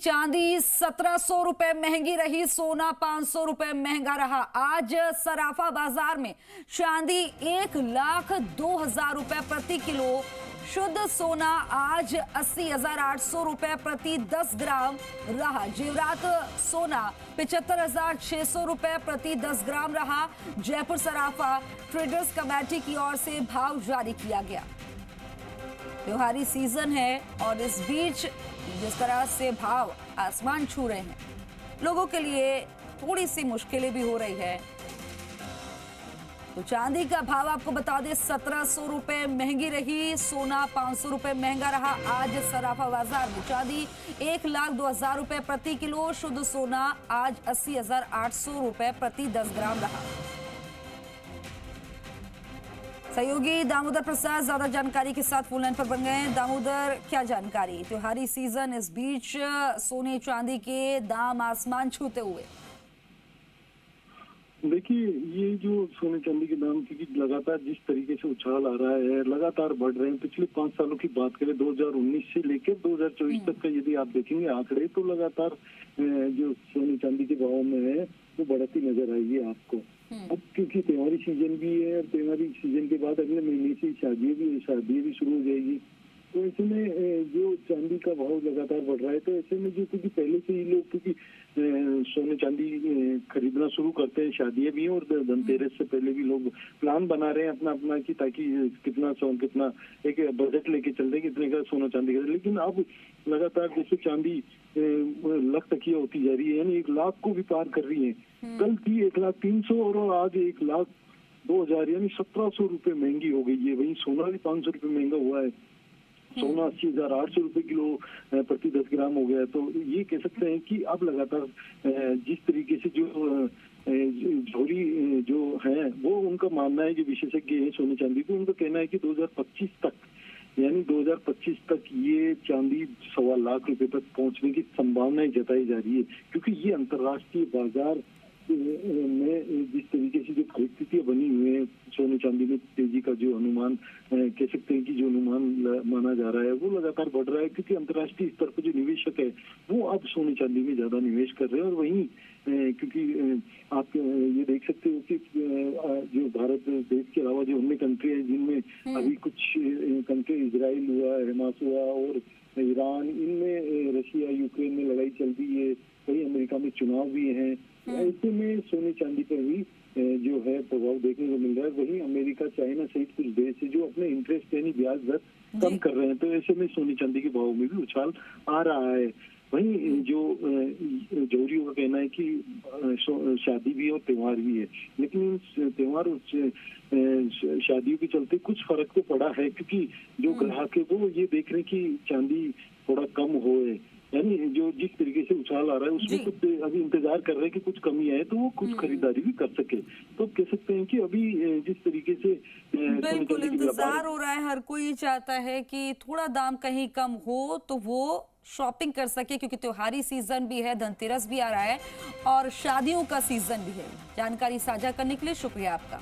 चांदी 1700 रुपए महंगी रही, सोना 500 रुपए महंगा रहा। आज सराफा बाजार में चांदी 1,02,000 रुपए प्रति किलो, शुद्ध सोना आज 80,800 रुपए प्रति 10 ग्राम रहा। जेवरात सोना 75,600 रुपए प्रति 10 ग्राम रहा। जयपुर सराफा ट्रेडर्स कमेटी की ओर से भाव जारी किया गया। त्योहारी सीजन है और इस बीच जिस तरह से भाव आसमान छू रहे हैं, लोगों के लिए थोड़ी सी मुश्किलें भी हो रही है। तो चांदी का भाव आपको बता दें, 1700 रुपए महंगी रही, सोना 500 रुपए महंगा रहा। आज सराफा बाजार में चांदी 1,02,000 रुपए प्रति किलो, शुद्ध सोना आज 80,800 रुपए प्रति 10 ग्राम रहा। सहयोगी दामोदर प्रसाद ज्यादा जानकारी के साथ फोन लाइन पर बन गए हैं। दामोदर, क्या जानकारी? त्योहारी सीजन, इस बीच सोने चांदी के दाम आसमान छूते हुए। देखिए, ये जो सोने चांदी के दाम की लगातार जिस तरीके से उछाल आ रहा है, लगातार बढ़ रहे हैं। पिछले 5 सालों की बात करें, 2019 से लेकर 2024 तक का यदि आप देखेंगे आंकड़े, तो लगातार जो सोने चांदी के भाव में है वो बढ़ती नजर आएगी आपको। अब क्योंकि त्योहारी सीजन भी है और त्योहारी सीजन के बाद अगले महीने से शादियां भी शुरू हो जाएगी, तो ऐसे में जो चांदी का भाव लगातार बढ़ रहा है, तो ऐसे में जो क्योंकि पहले से ही लोग क्योंकि सोने चांदी खरीदना शुरू करते हैं, शादियां भी हैं और धनतेरस से पहले भी लोग प्लान बना रहे हैं अपना अपना कि ताकि कितना एक बजट लेके चल रहे कितने का सोना चांदी का। लेकिन अब लगातार जैसे चांदी लाख तक होती जा रही है, यानी 1 लाख को भी पार कर रही है। कल थी 1,03,000 और आज 1,02,000 यानी 1700 रुपए महंगी हो गई है। वहीं सोना भी 500 रुपए महंगा हुआ है। सोना 80,800 रुपए किलो प्रति 10 ग्राम हो गया है। तो ये कह सकते हैं कि अब लगातार जिस तरीके से जो झोरी जो है, वो उनका मानना है, जो विशेषज्ञ है सोने चांदी को, उनका कहना है कि 2025 तक, यानी 2025 तक ये चांदी 1.25 लाख रुपए तक पहुंचने की संभावनाएं जताई जा रही है। क्योंकि ये अंतर्राष्ट्रीय बाजार में जिस तरीके से जो परिस्थितियां बनी हुई है, सोने चांदी में तेजी का जो अनुमान कह सकते हैं कि जो अनुमान माना जा रहा है वो लगातार बढ़ रहा है। क्योंकि अंतर्राष्ट्रीय स्तर पर जो निवेशक है वो अब सोने चांदी में ज्यादा निवेश कर रहे हैं। और वहीं क्योंकि आप ये देख सकते हो कि जो भारत देश के अलावा जो अन्य कंट्री है, जिनमें अभी कुछ कंट्री, इजराइल हुआ, हमास हुआ और ईरान, इनमें रशिया यूक्रेन में लड़ाई चल रही है, वहीं अमेरिका में चुनाव भी हैं। ऐसे में सोने चांदी पर भी जो है प्रभाव देखने को मिल रहा है। वहीं अमेरिका, चाइना सहित कुछ देश है जो अपने इंटरेस्ट यानी ब्याज दर कम कर रहे हैं, तो ऐसे में सोने चांदी के भाव में भी उछाल आ रहा है। वहीं जो जोहरियों का कहना है कि शादी भी और त्योहार भी है, लेकिन त्योहार शादियों के चलते कुछ फर्क तो पड़ा है। क्योंकि जो ग्राहक है वो ये देख रहे हैं कि चांदी थोड़ा कम होए, यानी जो जिस तरीके से उछाल आ रहा है उसमें कुछ अभी इंतजार कर रहे हैं कि कुछ कमी आए तो वो कुछ खरीदारी भी कर सके। तो कह सकते हैं कि अभी जिस तरीके से बिल्कुल इंतजार हो रहा है, हर कोई चाहता है कि थोड़ा दाम कहीं कम हो तो वो शॉपिंग कर सके, क्योंकि त्योहारी सीजन भी है, धनतेरस भी आ रहा है और शादियों का सीजन भी है। जानकारी साझा करने के लिए शुक्रिया आपका।